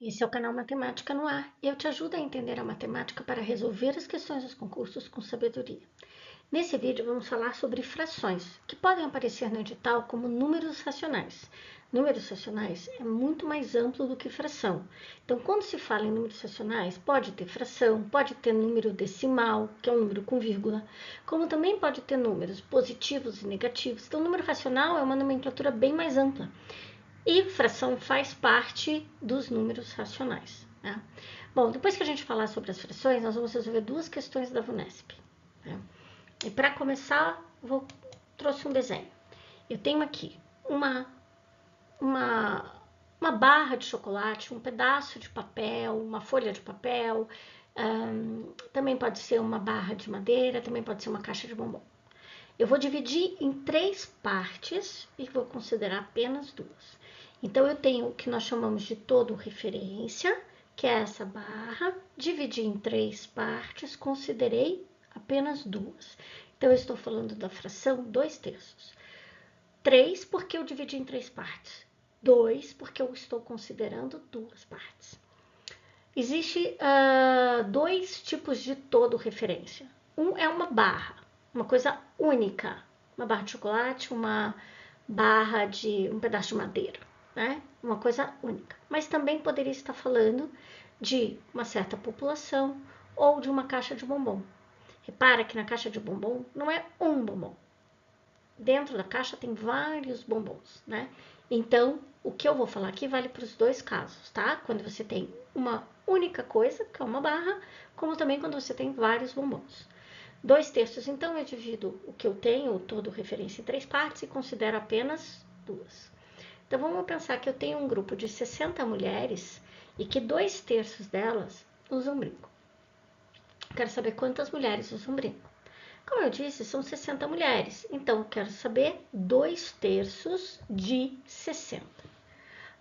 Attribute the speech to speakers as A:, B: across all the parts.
A: Esse é o canal Matemática no Ar e eu te ajudo a entender a matemática para resolver as questões dos concursos com sabedoria. Nesse vídeo vamos falar sobre frações, que podem aparecer no edital como números racionais. Números racionais é muito mais amplo do que fração. Então, quando se fala em números racionais, pode ter fração, pode ter número decimal, que é um número com vírgula, como também pode ter números positivos e negativos. Então, o número racional é uma nomenclatura bem mais ampla. E fração faz parte dos números racionais. Né? Bom, depois que a gente falar sobre as frações, nós vamos resolver duas questões da VUNESP. Né? E para começar, trouxe um desenho. Eu tenho aqui uma barra de chocolate, um pedaço de papel, uma folha de papel, também pode ser uma barra de madeira, também pode ser uma caixa de bombom. Eu vou dividir em 3 partes e vou considerar apenas 2. Então, eu tenho o que nós chamamos de todo referência, que é essa barra, dividi em 3 partes, considerei apenas 2. Então, eu estou falando da fração 2/3. 3 porque eu dividi em 3 partes. 2 porque eu estou considerando 2 partes. Existem 2 tipos de todo referência. Um é uma barra, uma coisa única, uma barra de chocolate, uma barra de um pedaço de madeira, né? Uma coisa única. Mas também poderia estar falando de uma certa população ou de uma caixa de bombom. Repara que na caixa de bombom não é um bombom. Dentro da caixa tem vários bombons, né? Então, o que eu vou falar aqui vale para os 2 casos, tá? Quando você tem uma única coisa, que é uma barra, como também quando você tem vários bombons. 2/3, então, eu divido o que eu tenho, todo referência, em 3 partes e considero apenas 2. Então, vamos pensar que eu tenho um grupo de 60 mulheres e que 2/3 delas usam brinco. Quero saber quantas mulheres usam brinco. Como eu disse, são 60 mulheres, então eu quero saber 2/3 de 60.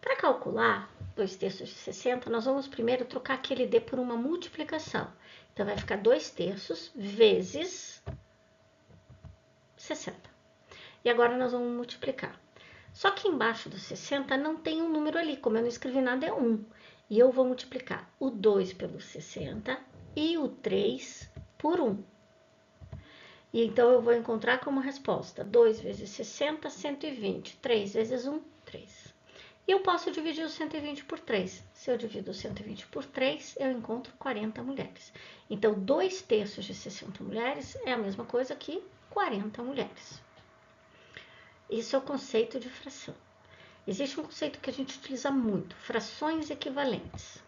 A: Para calcular 2/3 de 60, nós vamos primeiro trocar aquele D por uma multiplicação. Então, vai ficar 2/3 vezes 60. E agora nós vamos multiplicar. Só que embaixo do 60 não tem um número ali, como eu não escrevi nada, é 1. E eu vou multiplicar o 2 pelo 60 e o 3 por 1. E então, eu vou encontrar como resposta 2 vezes 60, 120. 3 vezes 1, 3. E eu posso dividir o 120 por 3. Se eu divido o 120 por 3, eu encontro 40 mulheres. Então, 2/3 de 60 mulheres é a mesma coisa que 40 mulheres. Isso é o conceito de fração. Existe um conceito que a gente utiliza muito, frações equivalentes.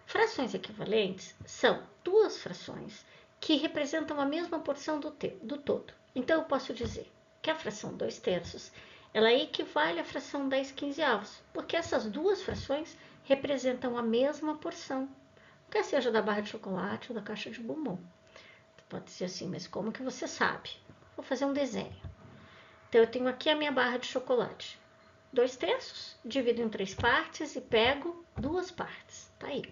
A: Frações equivalentes são 2 frações que representam a mesma porção do todo. Então, eu posso dizer que a fração 2/3, ela equivale à fração 10/15, porque essas 2 frações representam a mesma porção, quer seja da barra de chocolate ou da caixa de bombom. Pode ser assim, mas como que você sabe? Vou fazer um desenho. Então, eu tenho aqui a minha barra de chocolate. 2/3, divido em 3 partes e pego 2 partes. Tá aí.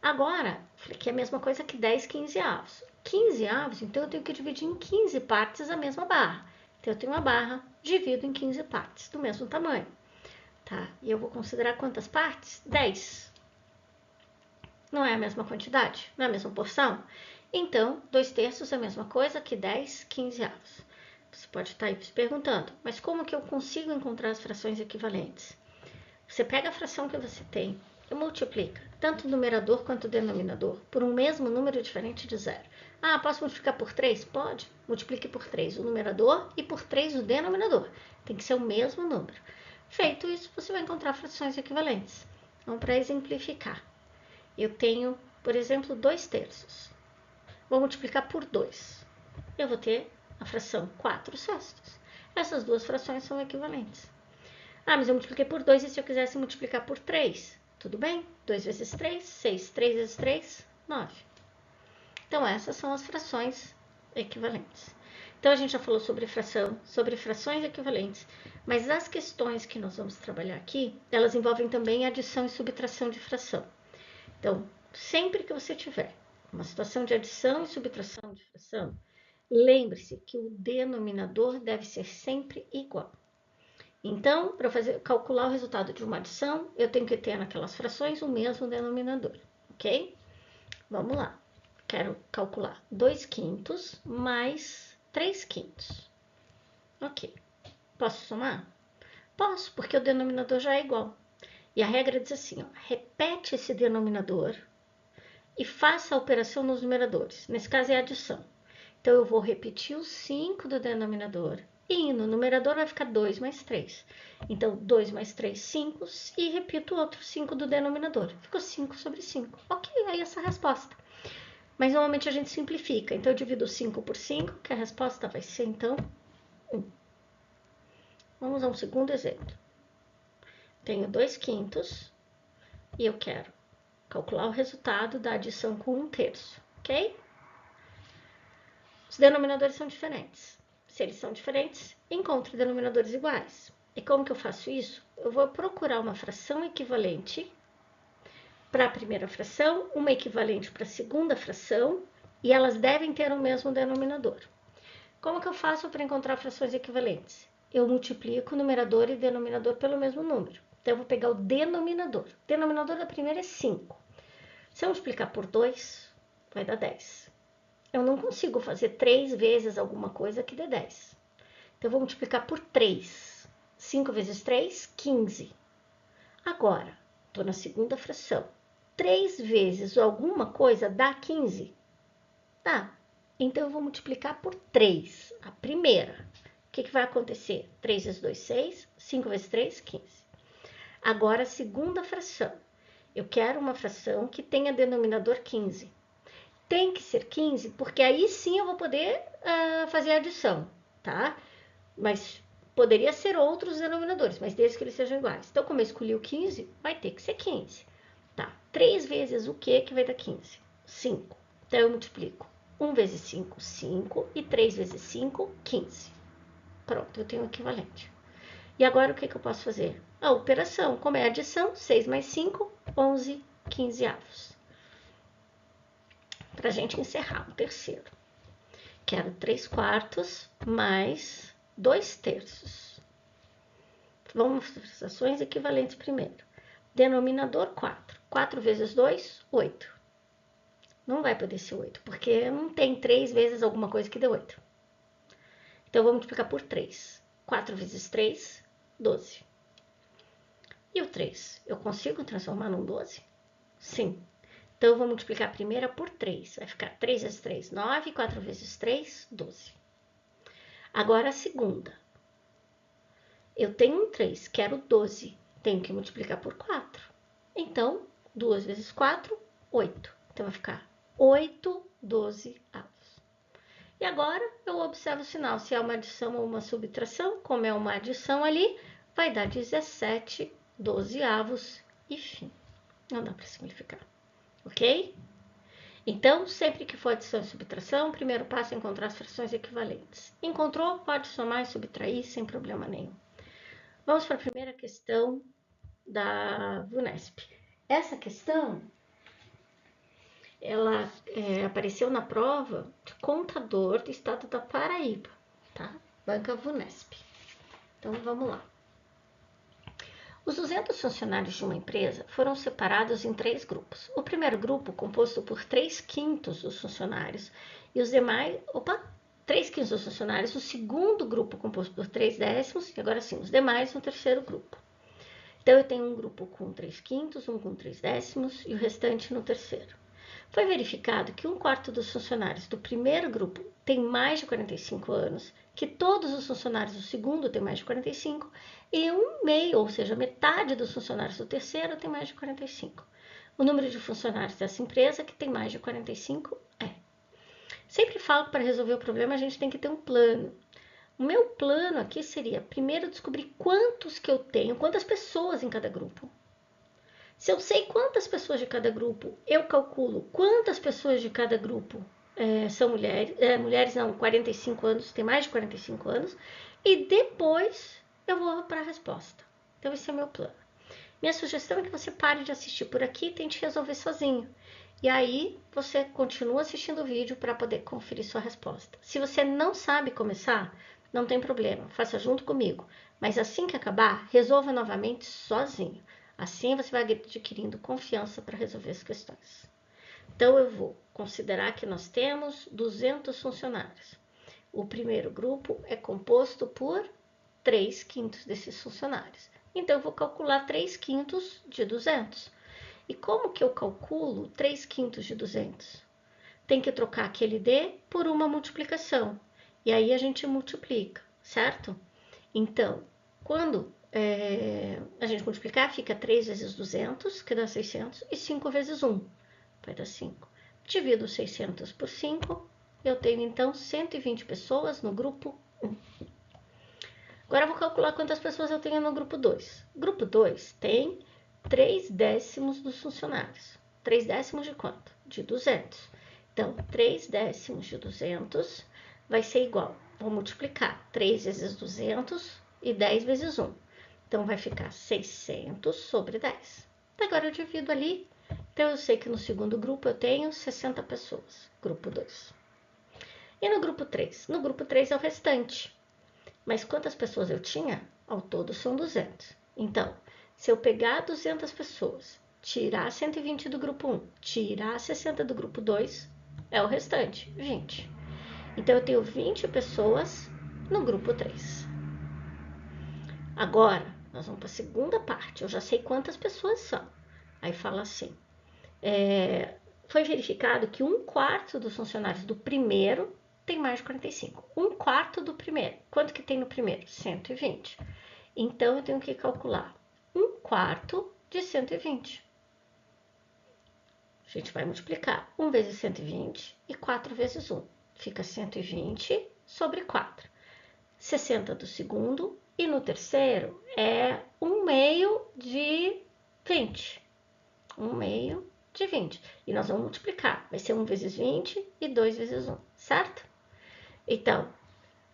A: Agora, aqui é a mesma coisa que 10/15. 15, então eu tenho que dividir em 15 partes a mesma barra. Então, eu tenho uma barra, divido em 15 partes, do mesmo tamanho. Tá? E eu vou considerar quantas partes? 10. Não é a mesma quantidade? Não é a mesma porção? Então, 2/3 é a mesma coisa que 10/15. Você pode estar aí se perguntando, mas como que eu consigo encontrar as frações equivalentes? Você pega a fração que você tem e multiplica tanto o numerador quanto o denominador por um mesmo número diferente de 0. Ah, posso multiplicar por 3? Pode. Multiplique por 3 o numerador e por 3 o denominador. Tem que ser o mesmo número. Feito isso, você vai encontrar frações equivalentes. Então, para exemplificar, eu tenho, por exemplo, 2/3. Vou multiplicar por 2. Eu vou ter a fração 4/6. Essas 2 frações são equivalentes. Ah, mas eu multipliquei por 2 e se eu quisesse multiplicar por 3? Tudo bem? 2 vezes 3, 6. 3 vezes 3, 9. Então, essas são as frações equivalentes. Então, a gente já falou sobre fração, sobre frações equivalentes, mas as questões que nós vamos trabalhar aqui, elas envolvem também adição e subtração de fração. Então, sempre que você tiver uma situação de adição e subtração de fração, lembre-se que o denominador deve ser sempre igual. Então, para calcular o resultado de uma adição, eu tenho que ter naquelas frações o mesmo denominador, ok? Vamos lá. Quero calcular 2/5 mais 3/5. Ok. Posso somar? Posso, porque o denominador já é igual. E a regra diz assim, ó, repete esse denominador e faça a operação nos numeradores. Nesse caso é adição. Então, eu vou repetir o 5 do denominador e no numerador vai ficar 2 mais 3. Então, 2 mais 3, 5, e repito o outro 5 do denominador. Ficou 5 sobre 5. Ok, aí essa é a resposta. Mas, normalmente, a gente simplifica. Então, eu divido 5 por 5, que a resposta vai ser, então, 1. Vamos a um segundo exemplo. Tenho 2/5 e eu quero calcular o resultado da adição com 1/3, ok? Os denominadores são diferentes. Se eles são diferentes, encontre denominadores iguais. E como que eu faço isso? Eu vou procurar uma fração equivalente para a primeira fração, uma equivalente para a segunda fração, e elas devem ter o mesmo denominador. Como que eu faço para encontrar frações equivalentes? Eu multiplico o numerador e denominador pelo mesmo número. Então, eu vou pegar o denominador. O denominador da primeira é 5. Se eu multiplicar por 2, vai dar 10. Eu não consigo fazer 3 vezes alguma coisa que dê 10. Então, eu vou multiplicar por 3. 5 vezes 3, 15. Agora, estou na segunda fração. 3 vezes alguma coisa dá 15? Dá. Então, eu vou multiplicar por 3, a primeira. O que vai acontecer? 3 vezes 2, 6. 5 vezes 3, 15. Agora, a segunda fração. Eu quero uma fração que tenha denominador 15. Tem que ser 15, porque aí sim eu vou poder fazer a adição, tá? Mas poderia ser outros denominadores, mas desde que eles sejam iguais. Então, como eu escolhi o 15, vai ter que ser 15. Tá, 3 vezes o que vai dar 15? 5. Então, eu multiplico 1 vezes 5, 5, e 3 vezes 5, 15. Pronto, eu tenho o equivalente. E agora, o que eu posso fazer? A operação, como é adição, 6 mais 5, 11 quinzeavos. Para a gente encerrar, o terceiro. Quero 3/4 mais 2/3. Vamos para as frações equivalentes primeiro. Denominador 4. 4 vezes 2, 8. Não vai poder ser 8, porque não tem 3 vezes alguma coisa que dê 8. Então, eu vou multiplicar por 3. 4 vezes 3, 12. E o 3? Eu consigo transformar num 12? Sim. Então, eu vou multiplicar a primeira por 3. Vai ficar 3 vezes 3, 9. 4 vezes 3, 12. Agora, a segunda. Eu tenho um 3, quero 12. Tenho que multiplicar por 4. Então, 2 vezes 4, 8. Então, vai ficar 8 12avos. E agora, eu observo o sinal. Se é uma adição ou uma subtração, como é uma adição ali, vai dar 17 12avos e fim. Não dá para simplificar. Ok? Então, sempre que for adição e subtração, o primeiro passo é encontrar as frações equivalentes. Encontrou? Pode somar e subtrair sem problema nenhum. Vamos para a primeira questão da VUNESP. Essa questão, ela apareceu na prova de contador do estado da Paraíba, tá? Banca VUNESP. Então, vamos lá. Os 200 funcionários de uma empresa foram separados em 3 grupos. O primeiro grupo, composto por 3/5 dos funcionários, e os demais... 3/5 dos funcionários. O segundo grupo, composto por 3/10, e agora sim, os demais no terceiro grupo. Então, eu tenho um grupo com 3/5, um com 3/10 e o restante no terceiro. Foi verificado que 1/4 dos funcionários do primeiro grupo tem mais de 45 anos, que todos os funcionários do segundo têm mais de 45, e 1/2, ou seja, metade dos funcionários do terceiro tem mais de 45. O número de funcionários dessa empresa que tem mais de 45 é. Sempre falo que para resolver o problema a gente tem que ter um plano. O meu plano aqui seria, primeiro, descobrir quantos que eu tenho, quantas pessoas em cada grupo. Se eu sei quantas pessoas de cada grupo, eu calculo quantas pessoas de cada grupo são mulheres. Mulheres não, 45 anos, tem mais de 45 anos. E depois eu vou para a resposta. Então, esse é o meu plano. Minha sugestão é que você pare de assistir por aqui e tente resolver sozinho. E aí, você continua assistindo o vídeo para poder conferir sua resposta. Se você não sabe começar, não tem problema, faça junto comigo. Mas assim que acabar, resolva novamente sozinho. Assim você vai adquirindo confiança para resolver as questões. Então, eu vou considerar que nós temos 200 funcionários. O primeiro grupo é composto por 3/5 desses funcionários. Então, eu vou calcular 3/5 de 200. E como que eu calculo 3/5 de 200? Tem que trocar aquele D por uma multiplicação. E aí a gente multiplica, certo? Então, quando a gente multiplicar, fica 3 vezes 200, que dá 600, e 5 vezes 1, vai dar 5. Divido 600 por 5, eu tenho então 120 pessoas no grupo 1. Agora eu vou calcular quantas pessoas eu tenho no grupo 2. Grupo 2 tem 3/10 dos funcionários. 3/10 de quanto? De 200. Então, 3/10 de 200 vai ser igual, vou multiplicar 3 vezes 200 e 10 vezes 1. Então, vai ficar 600 sobre 10. Agora eu divido ali. Então, eu sei que no segundo grupo eu tenho 60 pessoas, grupo 2. E no grupo 3? No grupo 3 é o restante. Mas quantas pessoas eu tinha? Ao todo são 200. Então, se eu pegar 200 pessoas, tirar 120 do grupo 1, tirar 60 do grupo 2, é o restante, 20. Então, eu tenho 20 pessoas no grupo 3. Agora, nós vamos para a segunda parte. Eu já sei quantas pessoas são. Aí fala assim, foi verificado que 1/4 dos funcionários do primeiro tem mais de 45. 1/4 do primeiro. Quanto que tem no primeiro? 120. Então, eu tenho que calcular 1/4 de 120. A gente vai multiplicar 1 vezes 120 e 4 vezes 1. Fica 120 sobre 4. 60 do segundo e no terceiro é 1/2 de 20. 1/2 de 20. E nós vamos multiplicar. Vai ser 1 vezes 20 e 2 vezes 1, certo? Então,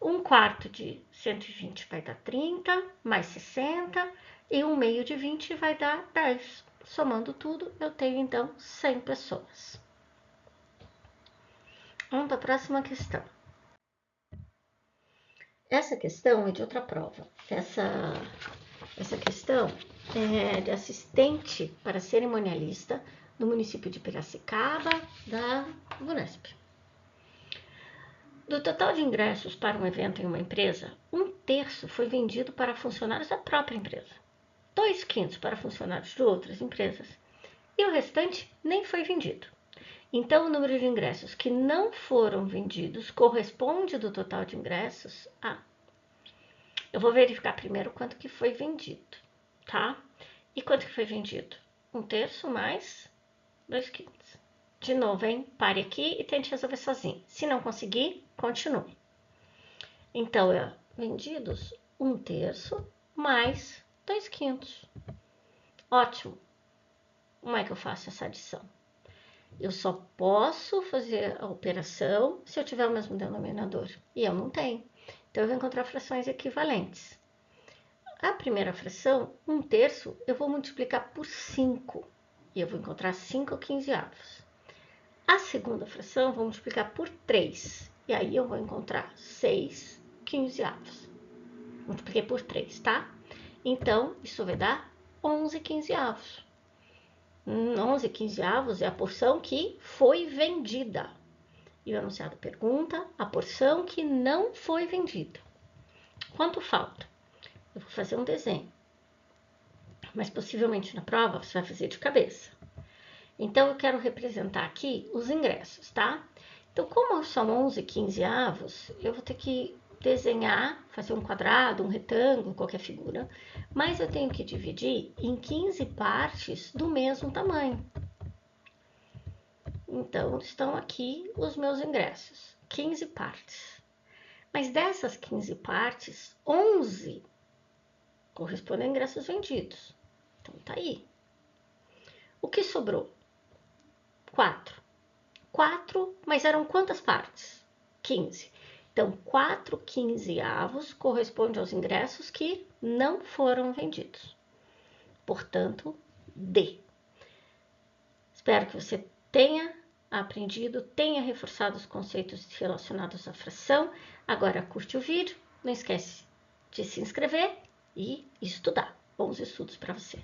A: 1/4 de 120 vai dar 30, mais 60, e 1/2 de 20 vai dar 10. Somando tudo, eu tenho, então, 100 pessoas. Vamos para a próxima questão. Essa questão é de outra prova. Essa questão é de assistente para cerimonialista no município de Piracicaba, da Unesp. Do total de ingressos para um evento em uma empresa, 1/3 foi vendido para funcionários da própria empresa, 2/5 para funcionários de outras empresas e o restante nem foi vendido. Então, o número de ingressos que não foram vendidos corresponde do total de ingressos a... Eu vou verificar primeiro quanto que foi vendido, tá? E quanto que foi vendido? 1/3 mais 2/5. De novo, hein? Pare aqui e tente resolver sozinho. Se não conseguir, continue. Então, vendidos 1/3 mais 2/5. Ótimo. Como é que eu faço essa adição? Eu só posso fazer a operação se eu tiver o mesmo denominador. E eu não tenho. Então, eu vou encontrar frações equivalentes. A primeira fração, 1/3, eu vou multiplicar por 5. E eu vou encontrar 5/15. A segunda fração, eu vou multiplicar por 3. E aí, eu vou encontrar 6/15. Multipliquei por 3, tá? Então, isso vai dar 11/15. 11/15 é a porção que foi vendida. E o enunciado pergunta a porção que não foi vendida. Quanto falta? Eu vou fazer um desenho. Mas possivelmente na prova você vai fazer de cabeça. Então, eu quero representar aqui os ingressos, tá? Então, como são 11/15, eu vou ter que desenhar, fazer um quadrado, um retângulo, qualquer figura, mas eu tenho que dividir em 15 partes do mesmo tamanho. Então, estão aqui os meus ingressos, 15 partes. Mas dessas 15 partes, 11 correspondem a ingressos vendidos. Então, tá aí. O que sobrou? 4. 4, mas eram quantas partes? 15. Então, 4/15 corresponde aos ingressos que não foram vendidos. Portanto, D. Espero que você tenha aprendido, tenha reforçado os conceitos relacionados à fração. Agora, curte o vídeo, não esquece de se inscrever e estudar. Bons estudos para você!